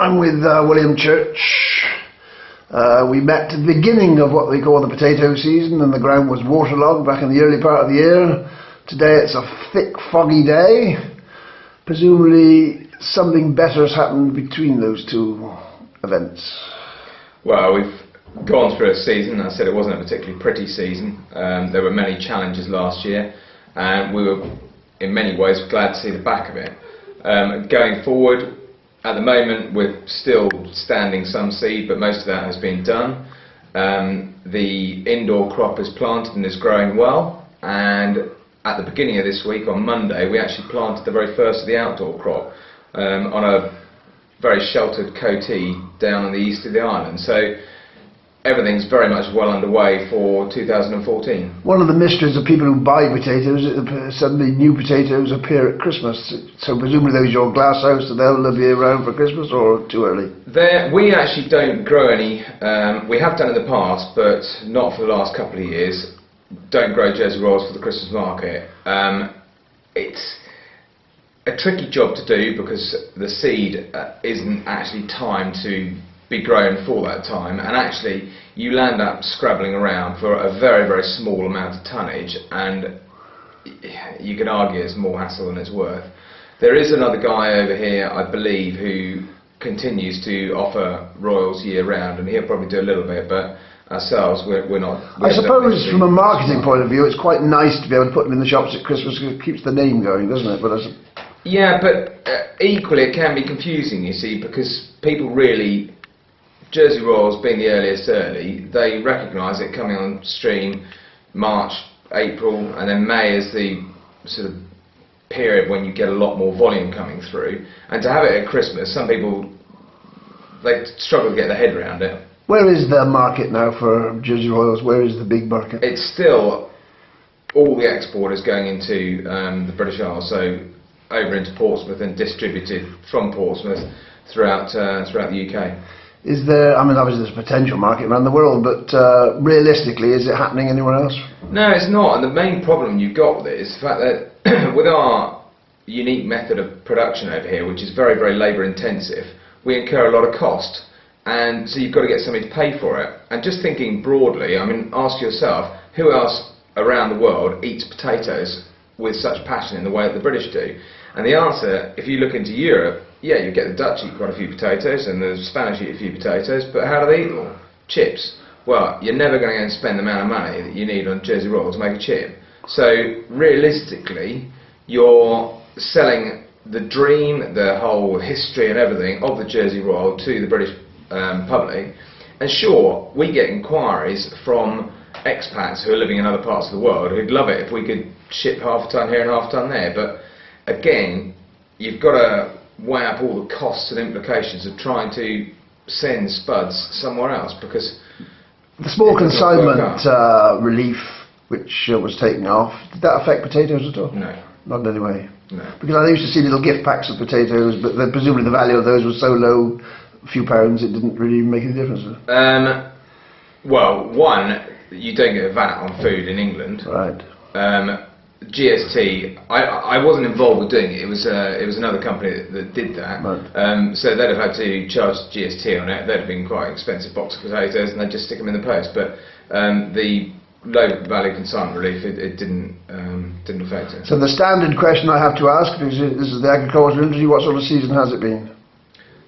I'm with Wiliam Church. We met at the beginning of what we call the potato season, and the ground was waterlogged back in the early part of the year. Today it's a thick, foggy day. Presumably something better has happened between those two events. Well, we've gone through a season. I said it wasn't a particularly pretty season. There were many challenges last year, and we were in many ways glad to see the back of it. Going forward, at the moment we're still standing some seed, but most of that has been done. The indoor crop is planted and is growing well, and at the beginning of this week, on Monday, we actually planted the very first of the outdoor crop on a very sheltered coatee down on the east of the island. So everything's very much well underway for 2014. One of the mysteries of people who buy potatoes is that suddenly new potatoes appear at Christmas. So presumably those are your glass house, so they'll be around for Christmas, or too early? We actually don't grow any. We have done in the past, but not for the last couple of years. Don't grow Jersey Royals for the Christmas market. It's a tricky job to do because the seed isn't actually timed to be grown for that time, and actually you land up scrabbling around for a very, very small amount of tonnage, and you can argue it's more hassle than it's worth. There is another guy over here, I believe, who continues to offer Royals year round, and he'll probably do a little bit, but ourselves, we're not. I suppose from a marketing point of view it's quite nice to be able to put them in the shops at Christmas because it keeps the name going, doesn't it? Yeah, but equally it can be confusing, you see, because people really, Jersey Royals being the earliest early, they recognise it coming on stream March, April, and then May is the sort of period when you get a lot more volume coming through. And to have it at Christmas, some people, they struggle to get their head around it. Where is the market now for Jersey Royals? Where is the big market? It's still all the export is going into the British Isles, so over into Portsmouth and distributed from Portsmouth throughout the UK. Is there, I mean, obviously there's a potential market around the world, but realistically, is it happening anywhere else? No, it's not, and the main problem you've got with it is the fact that with our unique method of production over here, which is very, very labour intensive, we incur a lot of cost, and so you've got to get somebody to pay for it. And just thinking broadly, I mean, ask yourself, who else around the world eats potatoes with such passion in the way that the British do? And the answer, if you look into Europe, yeah, you get the Dutch eat quite a few potatoes and the Spanish eat a few potatoes, but how do they eat them all? Chips. Well, you're never going to go and spend the amount of money that you need on Jersey Royals to make a chip. So realistically, you're selling the dream, the whole history and everything of the Jersey Royal to the British public. And sure, we get inquiries from expats who are living in other parts of the world who'd love it if we could ship half a tonne here and half a tonne there, but again, you've got to weigh up all the costs and implications of trying to send spuds somewhere else, because the small consignment relief which was taken off, did that affect potatoes at all? No. Not in any way? No. Because I used to see little gift packs of potatoes, but presumably the value of those was so low, a few pounds, it didn't really make any difference. Well, one, you don't get a VAT on food in England. Right. GST, I wasn't involved with doing it. It was another company that did that. Right. So they'd have had to charge GST on it. They'd have been quite an expensive box of potatoes, and they'd just stick them in the post. But the low value consignment relief, it didn't affect it. So the standard question I have to ask, because this is the agricultural industry, what sort of season has it been?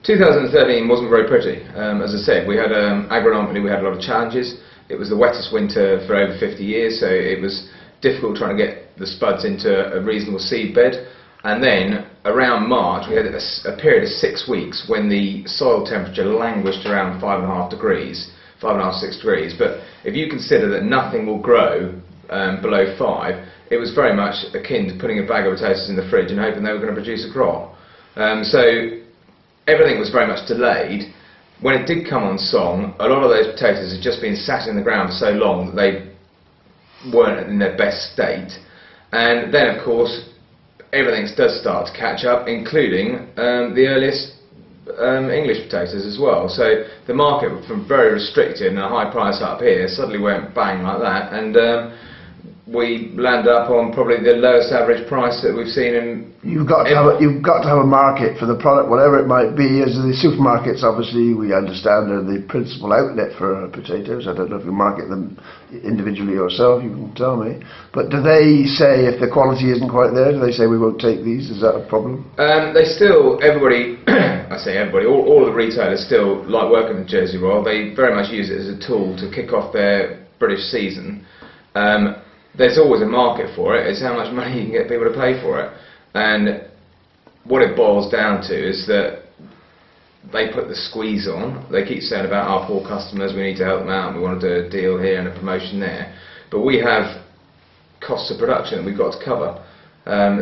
2013 wasn't very pretty. As I said, we had agronomically we had a lot of challenges. It was the wettest winter for over 50 years, so it was difficult trying to get the spuds into a reasonable seed bed. And then around March we had a period of 6 weeks when the soil temperature languished around 5.5 degrees, 6 degrees. But if you consider that nothing will grow below 5, it was very much akin to putting a bag of potatoes in the fridge and hoping they were going to produce a crop. So everything was very much delayed. When it did come on song, a lot of those potatoes had just been sat in the ground for so long that they weren't in their best state. And then, of course, everything does start to catch up, including the earliest English potatoes as well. So the market, from very restricted and a high price up here, suddenly went bang like that. And we land up on probably the lowest average price that we've seen in. You've got to have a market for the product, whatever it might be. As the supermarkets, obviously, we understand are the principal outlet for potatoes. I don't know if you market them individually yourself. You can tell me. But do they say if the quality isn't quite there? Do they say we won't take these? Is that a problem? They still, everybody, I say everybody, all of the retailers still like working with Jersey Royal. They very much use it as a tool to kick off their British season. There's always a market for it. It's how much money you can get people to pay for it. And what it boils down to is that they put the squeeze on. They keep saying about our poor customers, we need to help them out, and we want to do a deal here and a promotion there. But we have costs of production that we've got to cover.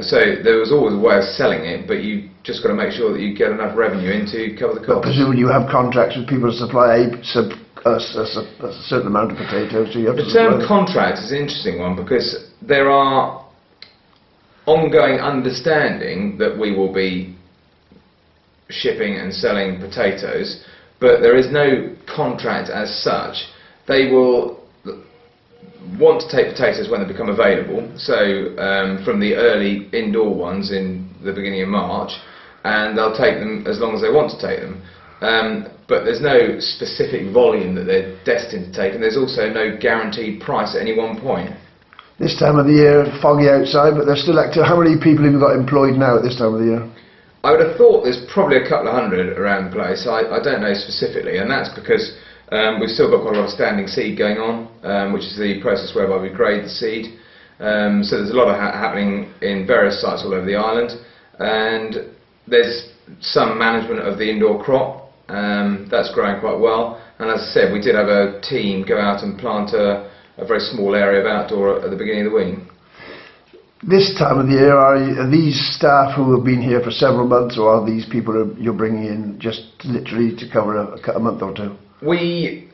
So there was always a way of selling it, but you just got to make sure that you get enough revenue in to cover the costs. But presumably you have contracts with people to supply a certain amount of potatoes. So you have the term contract is an interesting one because there are ongoing understanding that we will be shipping and selling potatoes, but there is no contract as such. They will want to take potatoes when they become available, so from the early indoor ones in the beginning of March, and they'll take them as long as they want to take them. But there's no specific volume that they're destined to take, and there's also no guaranteed price at any one point. This time of the year, foggy outside, but they're still active. How many people have you got employed now at this time of the year? I would have thought there's probably a couple of hundred around the place. I don't know specifically, and that's because we've still got quite a lot of standing seed going on, which is the process whereby we grade the seed. So there's a lot of happening in various sites all over the island, and there's some management of the indoor crop. That's growing quite well, and as I said, we did have a team go out and plant a very small area of outdoor at the beginning of the week. This time of the year, are these staff who have been here for several months, or are these people who you're bringing in just literally to cover a month or two? We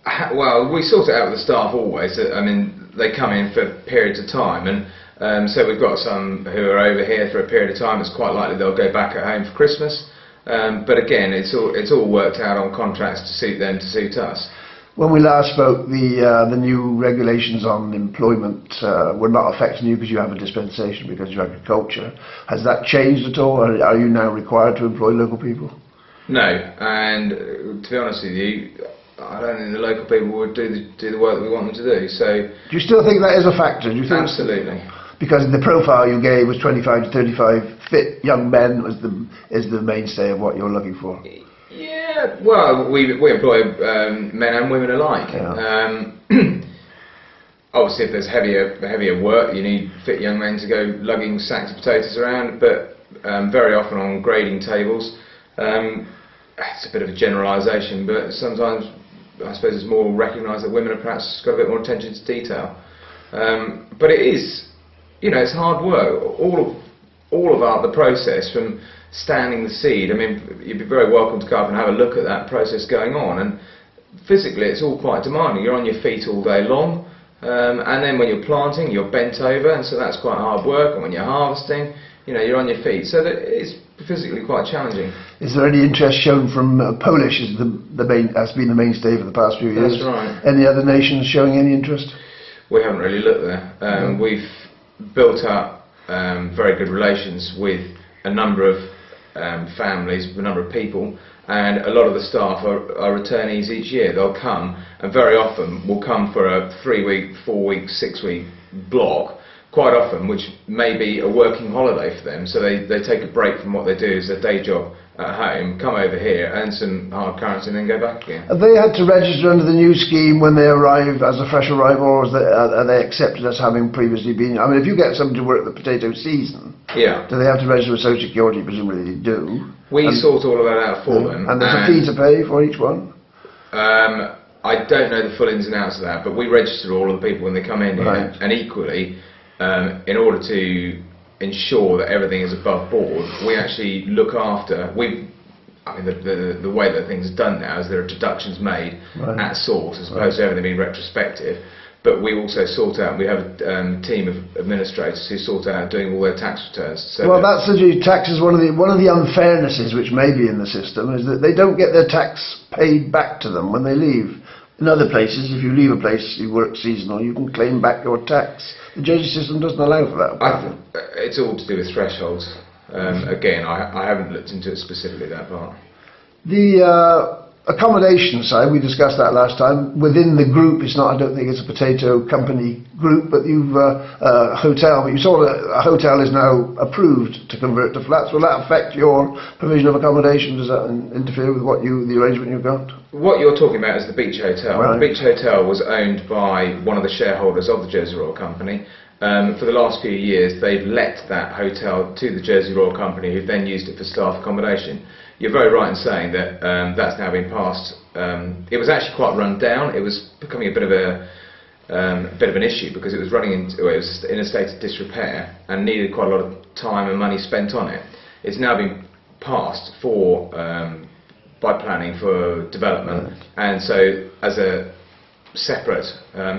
sort it out with the staff always. I mean, they come in for periods of time, and so we've got some who are over here for a period of time. It's quite likely they'll go back at home for Christmas. But again, it's all worked out on contracts to suit them, to suit us. When we last spoke, the new regulations on employment were not affecting you because you have a dispensation because of agriculture. Has that changed at all? Are you now required to employ local people? No, and to be honest with you, I don't think the local people would do the work that we want them to do. So, do you still think that is a factor? Do you think? Absolutely. Because the profile you gave was 25 to 35 fit young men is the mainstay of what you're looking for. Yeah, well, we employ men and women alike. Yeah. Obviously, if there's heavier work, you need fit young men to go lugging sacks of potatoes around. But very often on grading tables, it's a bit of a generalisation, but sometimes I suppose it's more recognised that women have perhaps got a bit more attention to detail. But it is. It's hard work. All of the process from standing the seed. I mean, you'd be very welcome to come up and have a look at that process going on. And physically, it's all quite demanding. You're on your feet all day long, and then when you're planting, you're bent over, and so that's quite hard work. And when you're harvesting, you're on your feet. So that it's physically quite challenging. Is there any interest shown from Polish? Has been the mainstay for the past few years? That's right. Any other nations showing any interest? We haven't really looked there. We've built up very good relations with a number of families, a number of people, and a lot of the staff are returnees each year. They'll come, and very often will come for a 3-week, 4-week, 6-week block, quite often, which may be a working holiday for them. So they take a break from what they do as a day job at home, come over here, earn some hard currency, and then go back again. Have they had to register under the new scheme when they arrive as a fresh arrival, or are they accepted as having previously been? I mean, if you get somebody to work the potato season, yeah, do they have to register with Social Security? Presumably they do. We sort all of that out for them. And there's a fee to pay for each one? I don't know the full ins and outs of that, but we register all of the people when they come in here, right. And equally, in order to ensure that everything is above board, we actually look after. The way that things are done now is there are deductions made at source as opposed to everything being retrospective. But we also sort out. We have a team of administrators who sort out doing all their tax returns. So well, that's the tax is one of the unfairnesses which may be in the system is that they don't get their tax paid back to them when they leave. In other places, if you leave a place, you work seasonal, you can claim back your tax. The Jersey system doesn't allow for that. It's all to do with thresholds. Again, I haven't looked into it specifically, that part. The accommodation side, we discussed that last time. Within the group, it's not, I don't think it's a potato company group, but you've a hotel. But you saw that a hotel is now approved to convert to flats. Will that affect your provision of accommodation? Does that interfere with the arrangement you've got? What you're talking about is the Beach Hotel. Right. The Beach Hotel was owned by one of the shareholders of the Jersey Royal Company. For the last few years, they've let that hotel to the Jersey Royal Company, who then used it for staff accommodation. You're very right in saying that that's now been passed. It was actually quite run down. It was becoming a bit of an issue because it was it was in a state of disrepair and needed quite a lot of time and money spent on it. It's now been passed by planning for development, and so as a separate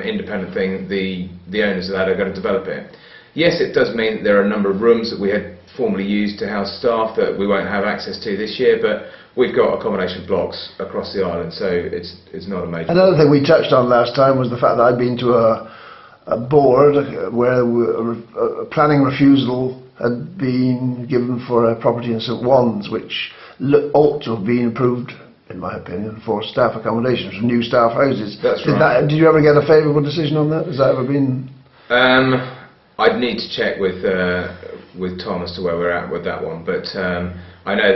independent thing, the owners of that are going to develop it. Yes, it does mean that there are a number of rooms that we had formerly used to house staff that we won't have access to this year, but we've got accommodation blocks across the island, so it's not a major Another thing we touched on last time was the fact that I'd been to a board where a planning refusal had been given for a property in St Wands, which ought to have been approved, in my opinion, for staff accommodation, for new staff houses. That's right. Did you ever get a favourable decision on that? Has that ever been? I'd need to check with Tom as to where we're at with that one, but I know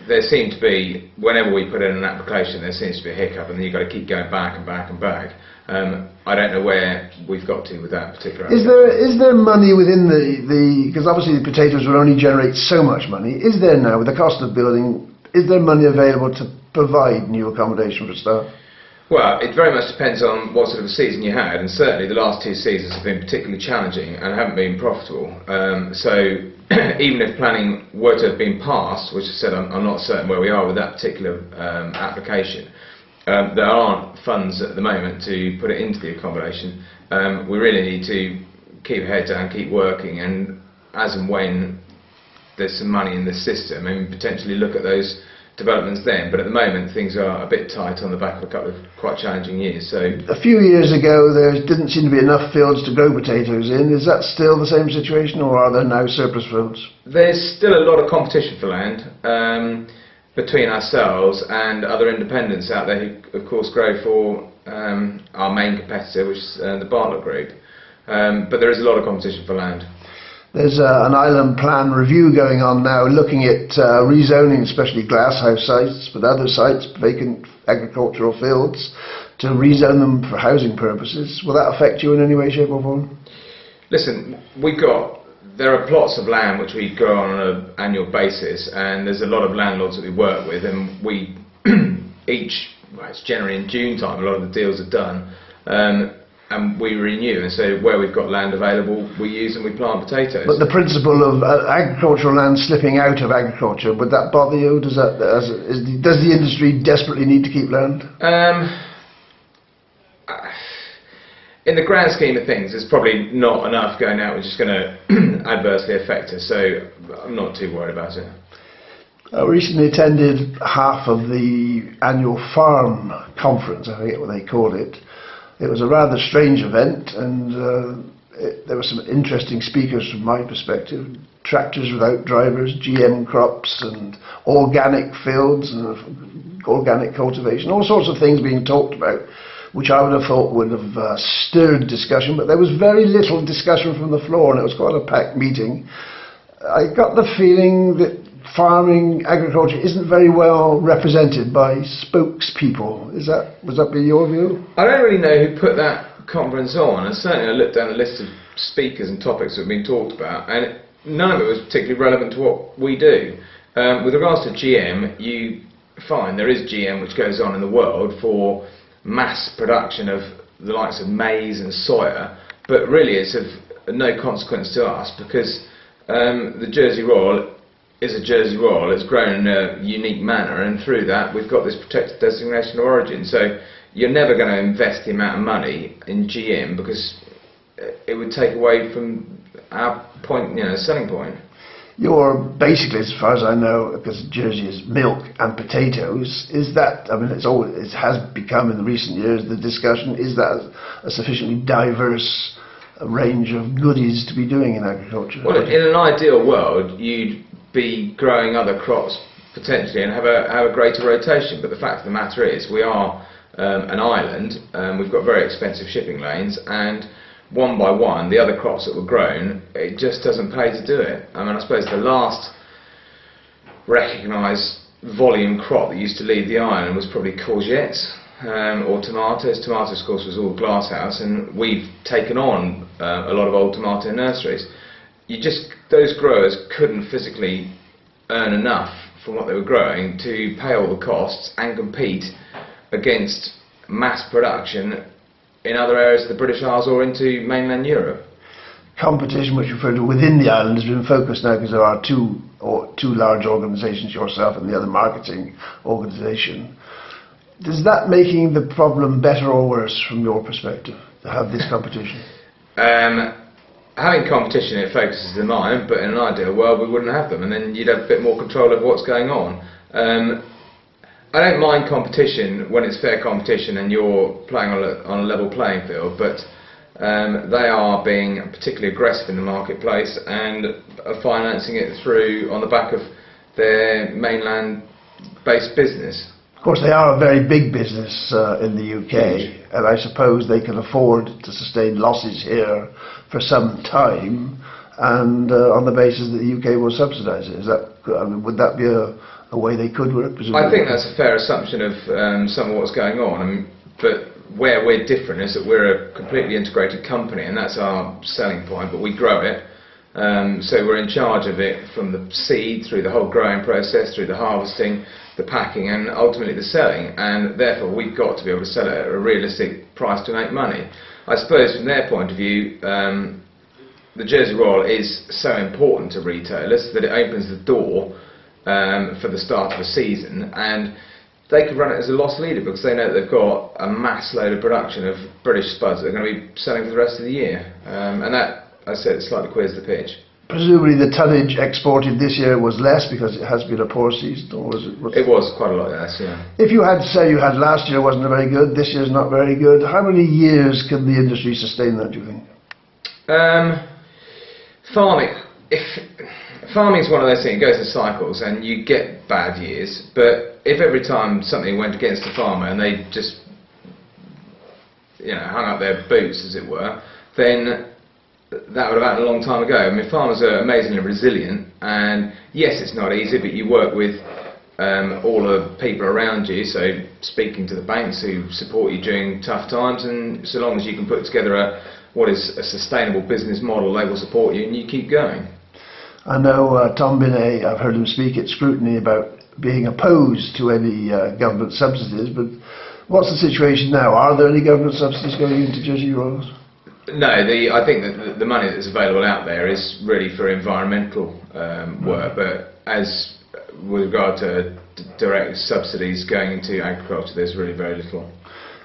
there seemed to be, whenever we put in an application, there seems to be a hiccup, and then you've got to keep going back and back and back. I don't know where we've got to with that particular application. Is there money within because obviously the potatoes will only generate so much money. Is there now, with the cost of building, is there money available to provide new accommodation for staff? Well, it very much depends on what sort of a season you had, and certainly the last two seasons have been particularly challenging and haven't been profitable. So even if planning were to have been passed, which I said I'm not certain where we are with that particular application, there aren't funds at the moment to put it into the accommodation. We really need to keep head down, keep working, and as and when there's some money in the system, and potentially look at those developments then, but at the moment things are a bit tight on the back of a couple of quite challenging years. So a few years ago there didn't seem to be enough fields to grow potatoes in. Is that still the same situation, or are there now surplus fields? There's still a lot of competition for land between ourselves and other independents out there who of course grow for our main competitor, which is the Bartlett Group, but there is a lot of competition for land. There's an island plan review going on now, looking at rezoning, especially glasshouse sites, but other sites, vacant agricultural fields, to rezone them for housing purposes. Will that affect you in any way, shape or form? Listen, there are plots of land which we grow on an annual basis, and there's a lot of landlords that we work with, and we it's generally in June time, a lot of the deals are done. And we renew, and so where we've got land available, we use and we plant potatoes. But the principle of agricultural land slipping out of agriculture, would that bother you? Does the industry desperately need to keep land? In the grand scheme of things, there's probably not enough going out which is going to adversely affect us, so I'm not too worried about it. I recently attended half of the annual farm conference, I forget what they called it. It was a rather strange event, and there were some interesting speakers from my perspective. Tractors without drivers, GM crops and organic fields and organic cultivation, all sorts of things being talked about, which I would have thought would have stirred discussion, but there was very little discussion from the floor, and it was quite a packed meeting. I got the feeling that farming, agriculture isn't very well represented by spokespeople. Would that be your view? I don't really know who put that conference on, and certainly I looked down the list of speakers and topics that have been talked about, and none of it was particularly relevant to what we do. With regards to GM, you find there is GM which goes on in the world for mass production of the likes of maize and soya, but really it's of no consequence to us because the Jersey Royal is a Jersey Royal. It's grown in a unique manner, and through that we've got this protected designation of origin. So you're never going to invest the amount of money in GM because it would take away from our point, selling point. You're basically, as far as I know, because Jersey is milk and potatoes, is that, I mean, it has become in the recent years the discussion, is that a sufficiently diverse range of goodies to be doing in agriculture? Well, in an ideal world, you'd be growing other crops potentially and have a greater rotation, but the fact of the matter is we are an island, we've got very expensive shipping lanes, and one by one the other crops that were grown, it just doesn't pay to do it. I mean, I suppose the last recognised volume crop that used to leave the island was probably courgettes or tomatoes. Tomatoes, of course, was all glasshouse, and we've taken on a lot of old tomato nurseries. Those growers couldn't physically earn enough from what they were growing to pay all the costs and compete against mass production in other areas of the British Isles or into mainland Europe. Competition, which you refer to within the island, has been focused now because there are two large organisations, yourself and the other marketing organisation. Is that making the problem better or worse from your perspective, to have this competition? Having competition, it focuses the mind, but in an ideal world we wouldn't have them, and then you'd have a bit more control over what's going on. I don't mind competition when it's fair competition and you're playing on a level playing field, but they are being particularly aggressive in the marketplace and are financing it through on the back of their mainland-based business. Of course, they are a very big business in the UK, and I suppose they can afford to sustain losses here for some time, and on the basis that the UK will subsidise it. Would that be a way they could work? Presumably? I think that's a fair assumption of some of what's going on. But where we're different is that we're a completely integrated company, and that's our selling point. But we grow it, so we're in charge of it from the seed through the whole growing process, through the harvesting, the packing, and ultimately the selling. And therefore, we've got to be able to sell it at a realistic price to make money. I suppose from their point of view, the Jersey Royal is so important to retailers that it opens the door for the start of a season, and they could run it as a loss leader because they know that they've got a mass load of production of British spuds that they're going to be selling for the rest of the year, and that, I said, slightly queers the pitch. Presumably the tonnage exported this year was less because it has been a poor season, or was it? It was quite a lot less, yeah. If you had to say you had last year wasn't very good, this year's not very good, how many years can the industry sustain that, do you think? Farming is one of those things, it goes in cycles and you get bad years, but if every time something went against the farmer and they just hung up their boots, as it were, then that would have happened a long time ago. I mean, farmers are amazingly resilient, and yes, it's not easy, but you work with all the people around you, so speaking to the banks who support you during tough times, and so long as you can put together what is a sustainable business model, they will support you and you keep going. I know Tom Binney, I've heard him speak at Scrutiny about being opposed to any government subsidies, but what's the situation now? Are there any government subsidies going into Jersey Royals? No, I think that the money that's available out there is really for environmental work, but as with regard to direct subsidies going into agriculture, there's really very little.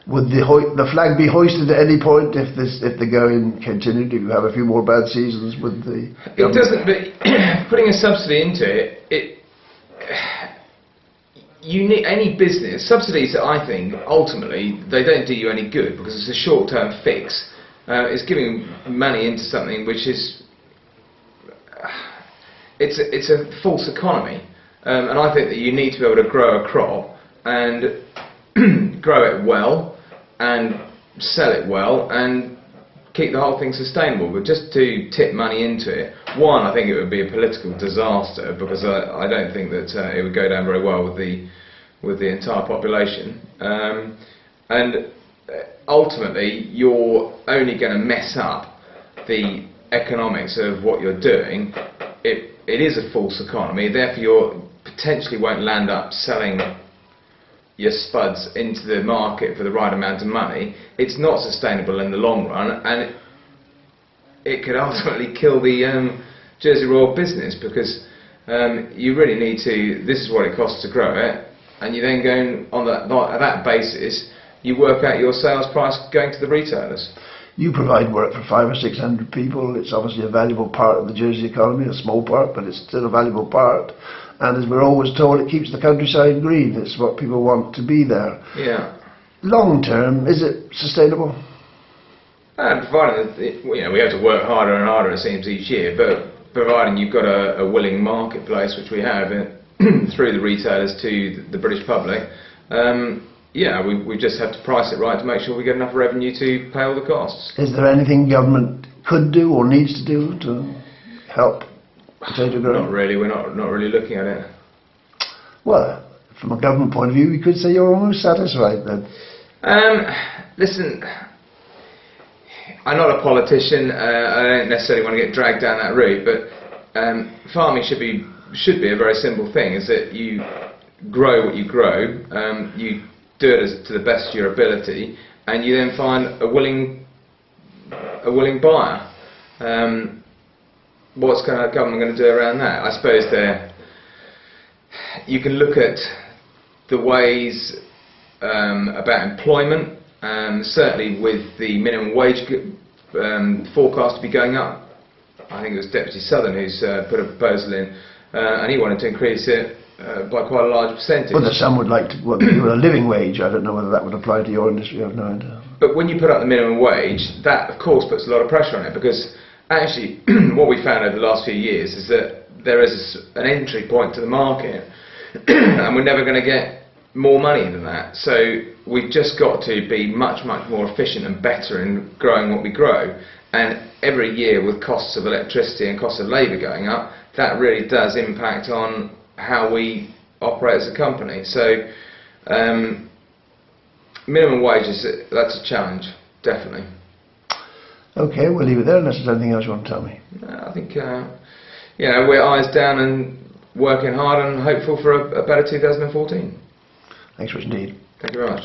Would the flag be hoisted at any point if the going continued? If you have a few more bad seasons, would the government... It doesn't. But putting a subsidy into it, you need any business subsidies. I think ultimately they don't do you any good because it's a short-term fix. It's giving money into something which is it's a false economy, and I think that you need to be able to grow a crop and grow it well and sell it well and keep the whole thing sustainable. But just to tip money into it, one, I think it would be a political disaster because I don't think that it would go down very well with the entire population, and ultimately you're only going to mess up the economics of what you're doing. It is a false economy, therefore you potentially won't land up selling your spuds into the market for the right amount of money. It's not sustainable in the long run, and it could ultimately kill the Jersey Royal business because you really need to, this is what it costs to grow it, and you then go on that basis, you work out your sales price going to the retailers. You provide work for 500 or 600 people. It's obviously a valuable part of the Jersey economy, a small part, but it's still a valuable part. And as we're always told, it keeps the countryside green. It's what people want to be there. Yeah. Long term, is it sustainable? And providing that, we have to work harder and harder, it seems, each year, but providing you've got a willing marketplace, which we have through the retailers to the British public, we just have to price it right to make sure we get enough revenue to pay all the costs. Is there anything government could do or needs to do to help potato growing? Not really. We're not really looking at it. Well, from a government point of view, we could say you're almost satisfied then. Listen, I'm not a politician. I don't necessarily want to get dragged down that route, but farming should be a very simple thing. Is that you grow what you grow, you do it to the best of your ability, and you then find a willing buyer. What's the government going to do around that? I suppose you can look at the ways about employment. Certainly with the minimum wage forecast to be going up, I think it was Deputy Southern who's put a proposal in, and he wanted to increase it by quite a large percentage. Well, some would like to, a living wage. I don't know whether that would apply to your industry. I have no idea. But when you put up the minimum wage, that of course puts a lot of pressure on it, because actually what we found over the last few years is that there is an entry point to the market and we're never going to get more money than that. So we've just got to be much more efficient and better in growing what we grow. And every year, with costs of electricity and costs of labour going up, that really does impact on how we operate as a company. So minimum wages, that's a challenge, definitely. Okay, we'll leave it there unless there's anything else you want to tell me. I think we're eyes down and working hard and hopeful for a better 2014. Thanks much indeed. Thank you very much.